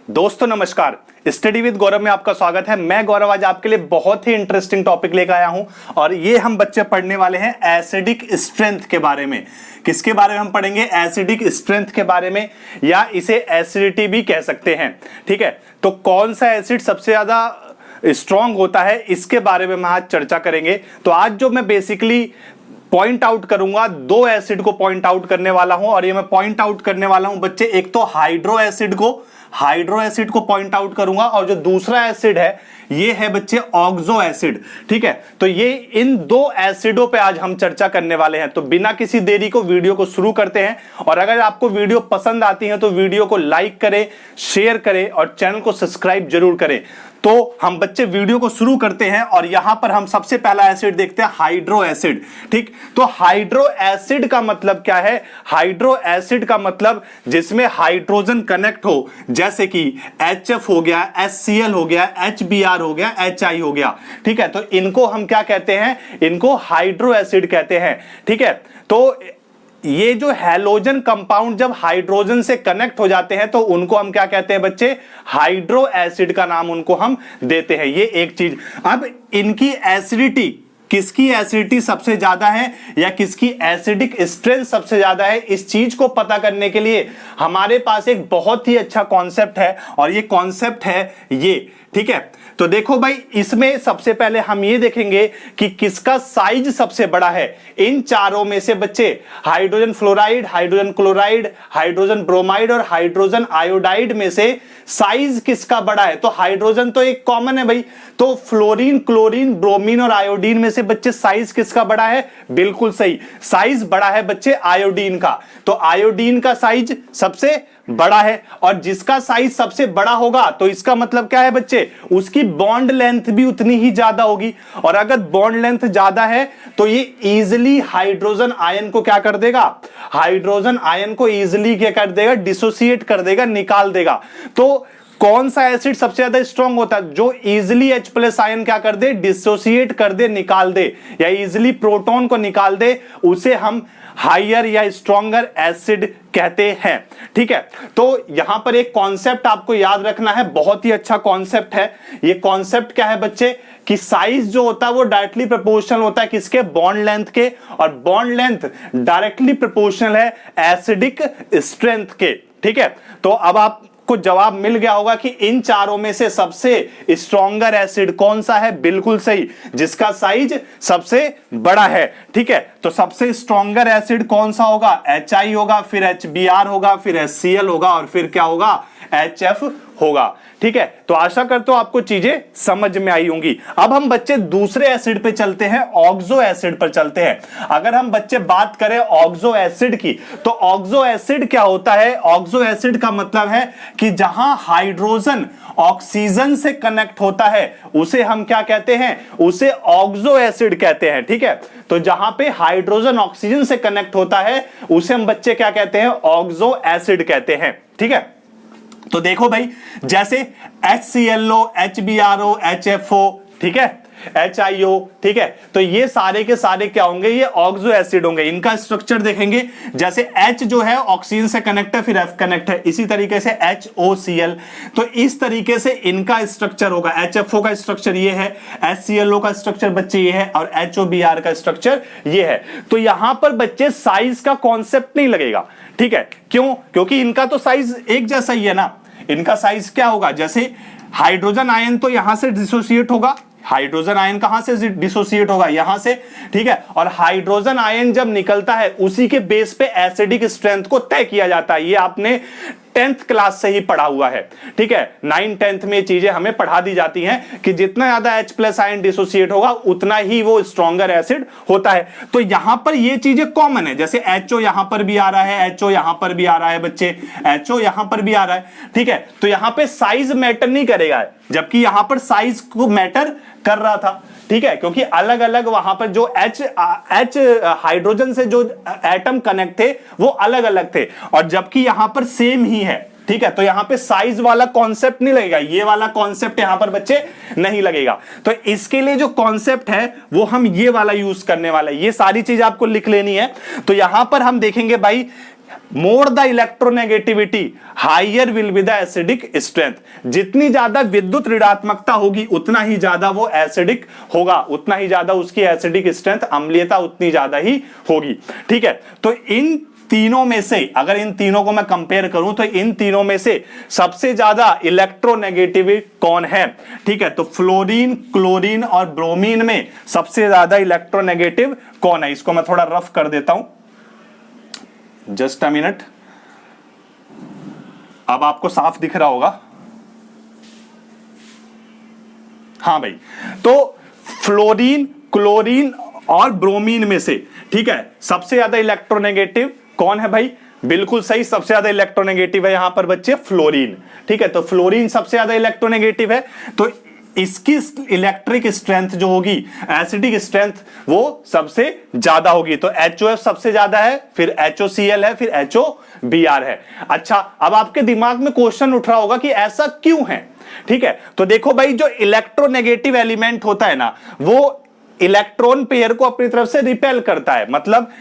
दोस्तों नमस्कार, study with गौरव में आपका स्वागत है। मैं गौरव आज आपके लिए बहुत ही इंटरेस्टिंग टॉपिक लेकर आया हूं और ये हम बच्चे पढ़ने वाले हैं एसिडिक स्ट्रेंथ के बारे में। किसके बारे में हम पढ़ेंगे? एसिडिक स्ट्रेंथ के बारे में, या इसे एसिडिटी भी कह सकते हैं। ठीक है, तो कौन सा एसिड सबसे ज्यादा स्ट्रॉन्ग होता है इसके बारे में हम आज चर्चा करेंगे। तो आज जो मैं बेसिकली पॉइंट आउट करूंगा, दो एसिड को पॉइंट आउट करने वाला हूं और ये मैं पॉइंट आउट करने वाला हूं बच्चे, एक तो हाइड्रो एसिड को पॉइंट आउट करूंगा और जो दूसरा एसिड है ये है बच्चे ऑक्सो एसिड। ठीक है, तो ये इन दो एसिडों पे आज हम चर्चा करने वाले हैं। तो बिना किसी देरी को वीडियो को शुरू करते हैं और अगर आपको वीडियो पसंद आती है तो वीडियो को लाइक करें, शेयर करें और चैनल को सब्सक्राइब जरूर करें। तो हम बच्चे वीडियो को शुरू करते हैं और यहां पर हम सबसे पहला एसिड देखते हैं, हाइड्रो एसिड। ठीक, तो हाइड्रो एसिड का मतलब क्या है? हाइड्रो एसिड का मतलब जिसमें हाइड्रोजन कनेक्ट हो, जैसे कि HF हो गया, HCl हो गया, HBr हो गया, HI हो गया। ठीक है, तो इनको हम क्या कहते हैं? इनको हाइड्रो एसिड कहते हैं। ठीक है, तो ये जो हैलोजन कंपाउंड जब हाइड्रोजन से कनेक्ट हो जाते हैं तो उनको हम क्या कहते हैं बच्चे? हाइड्रो एसिड का नाम उनको हम देते हैं। ये एक चीज। अब इनकी एसिडिटी, किसकी एसिडिटी सबसे ज्यादा है या किसकी एसिडिक स्ट्रेंथ सबसे ज्यादा है, इस चीज को पता करने के लिए हमारे पास एक बहुत ही अच्छा कॉन्सेप्ट है और ये कॉन्सेप्ट है ये। ठीक है, तो देखो भाई, इसमें सबसे पहले हम ये देखेंगे कि किसका साइज सबसे बड़ा है इन चारों में से बच्चे। Hydrogen fluoride, hydrogen chloride, hydrogen bromide और हाइड्रोजन आयोडाइड में से साइज किसका बड़ा है? तो हाइड्रोजन तो एक कॉमन है भाई, तो फ्लोरीन, क्लोरीन, ब्रोमीन और आयोडीन में से बच्चे साइज किसका बड़ा है? बिल्कुल सही, साइज बड़ा है बच्चे आयोडीन का। तो आयोडीन का साइज सबसे बड़ा है और जिसका साइज सबसे बड़ा होगा तो इसका मतलब क्या है बच्चे? उसकी बॉन्ड लेंथ भी उतनी ही ज्यादा होगी और अगर बॉन्ड लेंथ ज्यादा है तो ये इजीली हाइड्रोजन आयन को क्या कर देगा? हाइड्रोजन आयन को इजीली क्या कर देगा? डिसोसिएट कर देगा, निकाल देगा। तो कौन सा एसिड सबसे ज्यादा स्ट्रॉन्ग होता है? जो इजीली H+ आयन क्या कर दे? डिसोसिएट कर दे, निकाल दे, या इजीली प्रोटॉन को निकाल दे, उसे हम हायर या स्ट्रॉन्गर एसिड कहते हैं। ठीक है, तो यहां पर एक कॉन्सेप्ट आपको याद रखना है, बहुत ही अच्छा कॉन्सेप्ट है। ये कॉन्सेप्ट क्या है बच्चे? कि साइज जो होता है वो डायरेक्टली प्रोपोर्शनल होता है किसके? बॉन्ड लेंथ के, और बॉन्ड लेंथ डायरेक्टली प्रोपोर्शनल है एसिडिक स्ट्रेंथ के। ठीक है, तो अब आपको जवाब मिल गया होगा कि इन चारों में से सबसे स्ट्रॉन्गर एसिड कौन सा है? बिल्कुल सही, जिसका साइज सबसे बड़ा है। ठीक है, तो सबसे स्ट्रॉन्गर एसिड कौन सा होगा? HI होगा, फिर HBr होगा, फिर HCl होगा और फिर क्या होगा? HF होगा। ठीक है, तो आशा करता हूं आपको चीजें समझ में आई होंगी। अब हम बच्चे दूसरे एसिड पे चलते हैं, ऑक्सो एसिड पर चलते हैं। अगर हम बच्चे बात करें ऑक्सो एसिड की, तो ऑक्सो एसिड क्या होता है? ऑक्सो एसिड का मतलब है कि जहां हाइड्रोजन ऑक्सीजन से कनेक्ट होता है उसे हम क्या कहते हैं? उसे ऑक्सो एसिड कहते हैं। ठीक है, तो जहां पे हाइड्रोजन ऑक्सीजन से कनेक्ट होता है उसे हम बच्चे क्या कहते हैं? ऑक्सो एसिड कहते हैं। ठीक है, तो देखो भाई, जैसे HClO, HBrO, HFO, ठीक है, HIO, ठीक है, तो ये सारे के सारे क्या होंगे? ये ऑक्सो एसिड होंगे। इनका स्ट्रक्चर देखेंगे, जैसे H जो है ऑक्सीजन से कनेक्ट है, फिर F कनेक्ट है, इसी तरीके से HOCl, तो इस तरीके से इनका स्ट्रक्चर होगा। HFO का स्ट्रक्चर ये है, HClO का स्ट्रक्चर बच्चे ये है और HOBr का स्ट्रक्चर ये है। तो यहां पर बच्चे साइज का कॉन्सेप्ट नहीं लगेगा। ठीक है, क्यों? क्योंकि इनका तो साइज एक जैसा ही है ना। इनका साइज क्या होगा? जैसे हाइड्रोजन आयन तो यहां से डिसोसिएट होगा, हाइड्रोजन आयन कहां से डिसोसिएट होगा? यहां से। ठीक है, और हाइड्रोजन आयन जब निकलता है उसी के बेस पे एसिडिक स्ट्रेंथ को तय किया जाता है। ये आपने 10th क्लास से ही पढ़ा हुआ है। ठीक है, 9th 10th में चीजें हमें पढ़ा दी जाती हैं कि जितना ज्यादा H+ आयन डिसोसिएट होगा उतना ही वो स्ट्रॉन्गर एसिड होता है। तो यहां पर ये चीजें कॉमन है, जैसे HO यहां पर भी आ रहा है, HO यहां पर भी आ रहा है बच्चे, HO यहां पर भी आ रहा है। ठीक है, तो यहां पे साइज मैटर नहीं करेगा, जबकि यहां पर साइज को मैटर कर रहा था। ठीक है, क्योंकि अलग अलग वहां पर जो H हाइड्रोजन से जो एटम कनेक्ट थे वो अलग अलग थे, और जबकि यहां पर सेम ही है। ठीक है, तो यहां पे साइज वाला कॉन्सेप्ट नहीं लगेगा, ये वाला कॉन्सेप्ट यहां पर बच्चे नहीं लगेगा। तो इसके लिए जो कॉन्सेप्ट है वो हम ये वाला यूज करने वाला है। ये सारी चीज आपको लिख लेनी है। तो यहां पर हम देखेंगे भाई, more the electronegativity higher will be the acidic strength. जितनी ज्यादा विद्युत ऋणात्मकता होगी उतना ही ज्यादा वो एसिडिक होगा, उतना ही ज्यादा उसकी एसिडिक स्ट्रेंथ, अम्लीयता उतनी ज्यादा ही होगी। ठीक है, तो इन तीनों में से अगर इन तीनों को मैं कंपेयर करूं तो इन तीनों में से सबसे ज्यादा इलेक्ट्रोनेगेटिव कौन है? ठीक है, तो फ्लोरीन, क्लोरीन और ब्रोमीन में सबसे ज्यादा इलेक्ट्रोनेगेटिव कौन है? इसको मैं थोड़ा रफ कर देता हूं, जस्ट अ मिनट। अब आपको साफ दिख रहा होगा। हां भाई, तो फ्लोरीन, क्लोरीन और ब्रोमीन में से, ठीक है, सबसे ज्यादा इलेक्ट्रोनेगेटिव कौन है भाई? बिल्कुल सही, सबसे ज्यादा इलेक्ट्रोनेगेटिव है यहां पर बच्चे फ्लोरीन। ठीक है, तो फ्लोरीन सबसे ज्यादा इलेक्ट्रोनेगेटिव है, तो इसकी इलेक्ट्रिक स्ट्रेंथ जो होगी, एसिडिक स्ट्रेंथ, वो सबसे ज्यादा होगी। तो HOF सबसे ज्यादा है, फिर HOCl है, फिर HOBr है। अच्छा, अब आपके दिमाग में क्वेश्चन उठ रहा होगा कि ऐसा क्यों है? ठीक है, तो देखो भाई, जो इलेक्ट्रोनेगेटिव एलिमेंट होता है ना, वो इलेक्ट्रॉन पेयर को अपनी तरफ से रिपेल करता है, मतलब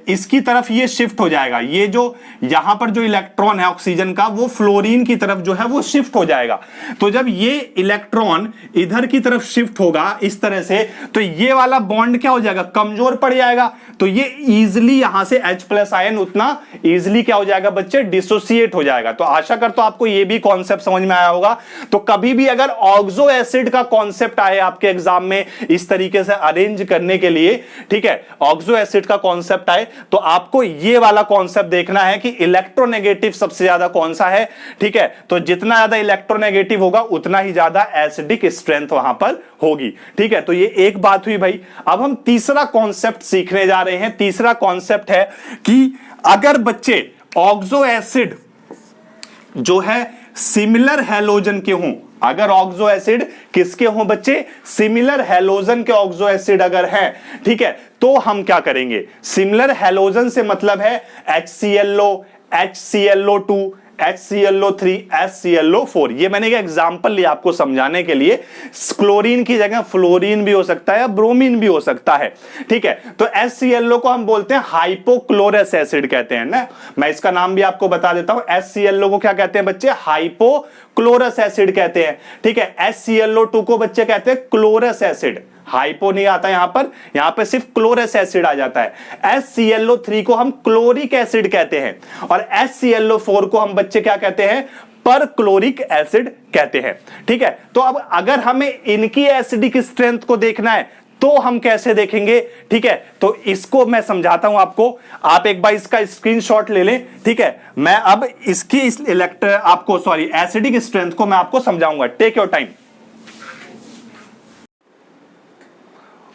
इसकी तरफ ये शिफ्ट हो जाएगा। ये जो यहां पर जो इलेक्ट्रॉन है ऑक्सीजन का, वो फ्लोरीन की तरफ जो है वो शिफ्ट हो जाएगा। तो जब ये इलेक्ट्रॉन इधर की तरफ शिफ्ट होगा इस तरह से, तो ये वाला बॉन्ड क्या हो जाएगा? कमजोर पड़ जाएगा। तो ये इजिली यहां से H+ आयन उतना इजिली क्या हो जाएगा बच्चे? डिसोसिएट हो जाएगा। तो आशा करता हूं आपको ये भी कॉन्सेप्ट समझ में आया होगा। तो कभी भी अगर ऑक्सो एसिड का कॉन्सेप्ट आए आपके एग्जाम में इस तरीके से अरेंज करने के लिए, ठीक है, ऑक्सो एसिड का कॉन्सेप्ट आए, तो आपको ये वाला कॉन्सेप्ट देखना है कि इलेक्ट्रोनेगेटिव सबसे ज्यादा कौन सा है। ठीक है, तो जितना ज्यादा इलेक्ट्रोनेगेटिव होगा उतना ही ज्यादा एसिडिक स्ट्रेंथ वहां पर होगी। ठीक है, तो ये एक बात हुई भाई। अब हम तीसरा कॉन्सेप्ट सीखने जा रहे हैं। तीसरा कॉन्सेप्ट है कि अगर बच्चे ऑक्सो एसिड जो है सिमिलर हैलोजन के हों, अगर ऑक्सो एसिड किसके हों बच्चे? सिमिलर हैलोजन के ऑक्सो एसिड अगर हैं, ठीक है, तो हम क्या करेंगे? सिमिलर हैलोजन से मतलब है HClO, HClO2, HClO3, HClO4। ये मैंने एक एग्जांपल लिया आपको समझाने के लिए। क्लोरीन की जगह फ्लोरीन भी हो सकता है या ब्रोमीन भी हो सकता है। ठीक है, तो HClO को हम बोलते हैं हाइपोक्लोरस एसिड कहते हैं ना। मैं इसका नाम भी आपको बता देता हूं। HClO को क्या कहते हैं बच्चे? हाइपोक्लोरस एसिड कहते हैं। ठीक है, HClO2 को बच्चे कहते हैं क्लोरस एसिड। हाइपो नहीं आता यहां पे सिर्फ क्लोरस एसिड आ जाता है। HClO3 को हम क्लोरिक एसिड कहते हैं और HClO4 को हम बच्चे क्या कहते हैं? पर क्लोरिक एसिड कहते हैं। ठीक है, तो अब अगर हमें इनकी एसिडिक स्ट्रेंथ को देखना है तो हम कैसे देखेंगे? ठीक है, तो इसको मैं समझाता हूं आपको। आप एक बार इसका स्क्रीनशॉट ले लें। ठीक है, मैं अब इसकी एसिडिक स्ट्रेंथ को मैं आपको समझाऊंगा। Take your time.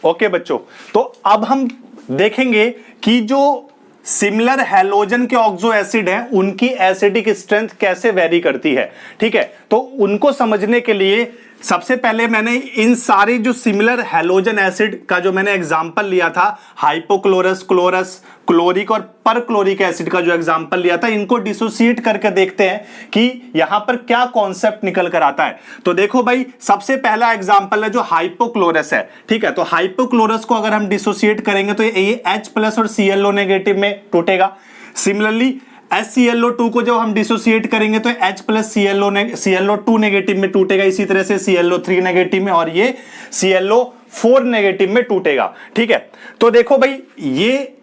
ओके बच्चों, तो अब हम देखेंगे कि जो सिमिलर हैलोजन के ऑक्सो एसिड हैं उनकी एसिडिक स्ट्रेंथ कैसे वेरी करती है। ठीक है, तो उनको समझने के लिए सबसे पहले मैंने इन सारे जो सिमिलर हैलोजन एसिड का जो मैंने एग्जांपल लिया था, हाइपोक्लोरस, क्लोरस, क्लोरिक और परक्लोरिक एसिड का जो एग्जांपल लिया था, इनको डिसोसिएट करके देखते हैं कि यहां पर क्या कॉन्सेप्ट निकल कर आता है। तो देखो भाई, सबसे पहला एग्जांपल है जो हाइपोक्लोरस है। ठीक है, तो हाइपोक्लोरस को अगर हम डिसोसिएट करेंगे तो ये H+ और Cl नेगेटिव में टूटेगा। सिमिलरली HClO2 को जब हम डिसोसिएट करेंगे तो H+ ClO2 नेगेटिव में टूटेगा। इसी तरह से ClO3 नेगेटिव में और ये ClO4 नेगेटिव में टूटेगा। ठीक है, तो देखो भाई, ये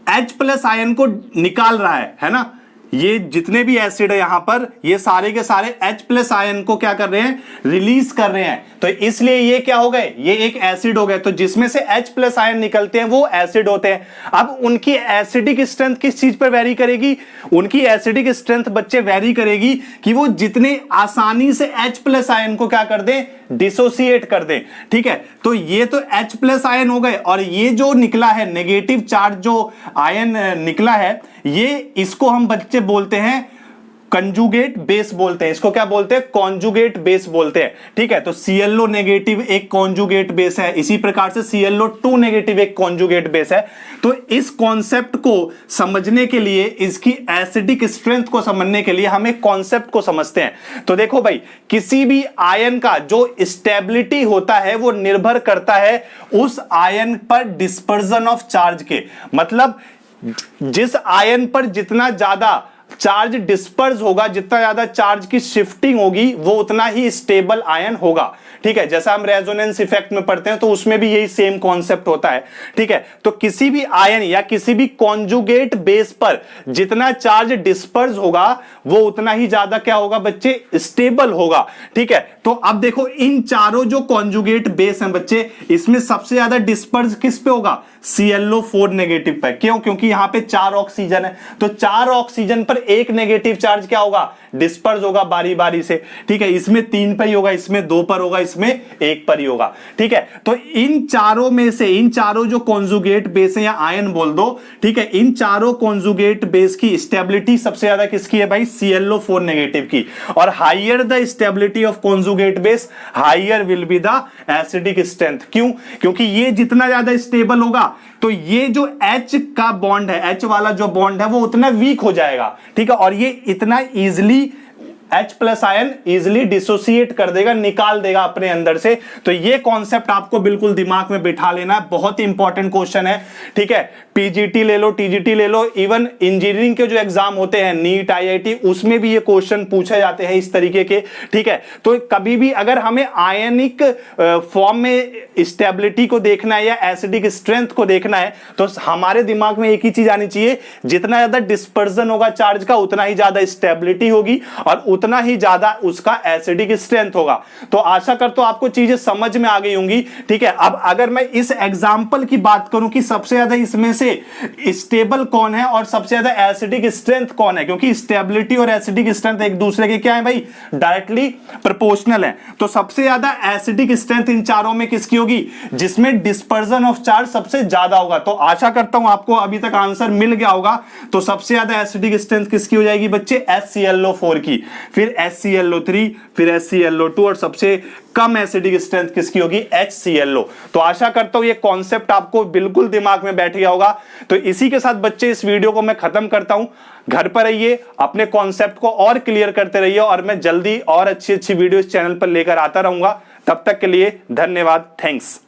H+ आयन को निकाल रहा है ना। ये जितने भी एसिड है यहां पर, ये सारे के सारे H+ आयन को क्या कर रहे हैं? रिलीज कर रहे हैं। तो इसलिए ये क्या हो गए? ये एक एसिड हो गए। तो जिसमें से H+ आयन निकलते हैं वो एसिड होते हैं। अब उनकी एसिडिक स्ट्रेंथ किस चीज पर वेरी करेगी? उनकी एसिडिक स्ट्रेंथ बच्चे वेरी करेगी कि वो जितने आसानी से H+ आयन को क्या कर दें? डिसोसिएट कर दें। ठीक है, तो ये तो H+ आयन हो गए और ये जो निकला है नेगेटिव चार्ज जो आयन निकला है, ये इसको हम बच्चे बोलते हैं कंजुगेट बेस बोलते हैं। इसको क्या बोलते हैं? कॉन्जुगेट बेस बोलते हैं। ठीक है, तो ClO नेगेटिव एक कॉन्जुगेट बेस है, इसी प्रकार से ClO2 नेगेटिव एक कॉन्जुगेट बेस है। तो इस कॉन्सेप्ट को समझने के लिए, इसकी एसिडिक स्ट्रेंथ को समझने के लिए हम एक कॉन्सेप्ट को समझते हैं। तो देखो भाई, किसी भी आयन का जो स्टेबिलिटी होता है वो निर्भर करता है उस आयन पर डिस्पर्जन ऑफ चार्ज के। मतलब जिस आयन पर जितना ज्यादा चार्ज डिस्पर्स होगा, जितना ज्यादा चार्ज की शिफ्टिंग होगी, वो उतना ही स्टेबल आयन होगा। ठीक है, जैसा हम रेजोनेंस इफेक्ट में पढ़ते हैं तो उसमें भी यही सेम कॉन्सेप्ट होता है। ठीक है, तो किसी भी आयन या किसी भी कॉन्जुगेट बेस पर जितना चार्ज डिस्पर्स होगा वो उतना ही ज्यादा क्या होगा बच्चे, स्टेबल होगा। ठीक है, तो अब देखो इन चारों जो कॉन्जुगेट बेस हैं बच्चे, इसमें सबसे ज्यादा डिस्पर्स किस पे होगा, ClO4 नेगेटिव पे। क्यों, क्योंकि यहां पे 4 ऑक्सीजन है, तो 4 ऑक्सीजन पर एक नेगेटिव चार्ज क्या होगा, डिस्पर्स होगा बारी बारी से। ठीक है, इसमें 3 पर ही होगा, इसमें 2 पर होगा, इसमें 1 पर ही होगा। ठीक है, तो इन चारों में से, इन चारों जो कॉन्जुगेट बेस है या आयन बोल दो, ठीक है, इन चारों कॉन्जुगेट बेस की स्टेबिलिटी सबसे ज्यादा किसकी है भाई, ClO4 नेगेटिव की। और higher the stability of conjugate base, higher will be the acidic strength. क्यों, क्योंकि ये जितना ज्यादा स्टेबल होगा तो ये जो H का बॉन्ड है, H वाला जो बॉन्ड है वो उतना वीक हो जाएगा। ठीक है, और ये इतना easily H plus ion easily dissociate कर देगा, निकाल देगा अपने अंदर से। तो ये कॉन्सेप्ट आपको बिल्कुल दिमाग में बिठा लेना है, बहुत ही इंपॉर्टेंट क्वेश्चन है। ठीक है, पीजीटी ले लो, टीजीटी ले लो, इवन इंजीनियरिंग के जो एग्जाम होते हैं नीट IIT, उसमें भी ये क्वेश्चन पूछे जाते हैं इस तरीके के। ठीक है, तो कभी भी अगर हमें आयनिक फॉर्म में स्टेबिलिटी को देखना है या एसिडिक स्ट्रेंथ को देखना है तो हमारे दिमाग में एक ही चीज आनी चाहिए, जितना ज्यादा डिस्पर्जन होगा चार्ज का उतना ही ज्यादा स्टेबिलिटी होगी और उतना ही ज्यादा उसका एसिडिक स्ट्रेंथ होगा। तो आशा करता हूं आपको चीजें समझ में आ गई होंगी। ठीक है, अब अगर मैं इस एग्जांपल की बात करूं कि सबसे ज्यादा इसमें से स्टेबल कौन है और सबसे ज्यादा एसिडिक स्ट्रेंथ कौन है, क्योंकि स्टेबिलिटी और एसिडिक स्ट्रेंथ एक दूसरे के क्या है भाई, डायरेक्टली प्रोपोर्शनल है। तो सबसे ज्यादा एसिडिक स्ट्रेंथ इन चारों में किसकी होगी, जिसमें डिस्पर्जन ऑफ चार्ज सबसे ज्यादा होगा। तो आशा करता हूं आपको अभी तक आंसर मिल गया होगा। तो सबसे ज्यादा एसिडिक स्ट्रेंथ किसकी हो जाएगी बच्चे, HClO4 की, फिर HClO3, फिर HClO2 और सबसे कम एसिडिक स्ट्रेंथ किसकी होगी, HClO। तो आशा करता हूं ये कॉन्सेप्ट आपको बिल्कुल दिमाग में बैठ गया होगा। तो इसी के साथ बच्चे इस वीडियो को मैं खत्म करता हूं। घर पर रहिए, अपने कॉन्सेप्ट को और क्लियर करते रहिए और मैं जल्दी और अच्छी अच्छी वीडियो इस चैनल पर लेकर आता रहूंगा। तब तक के लिए धन्यवाद, थैंक्स।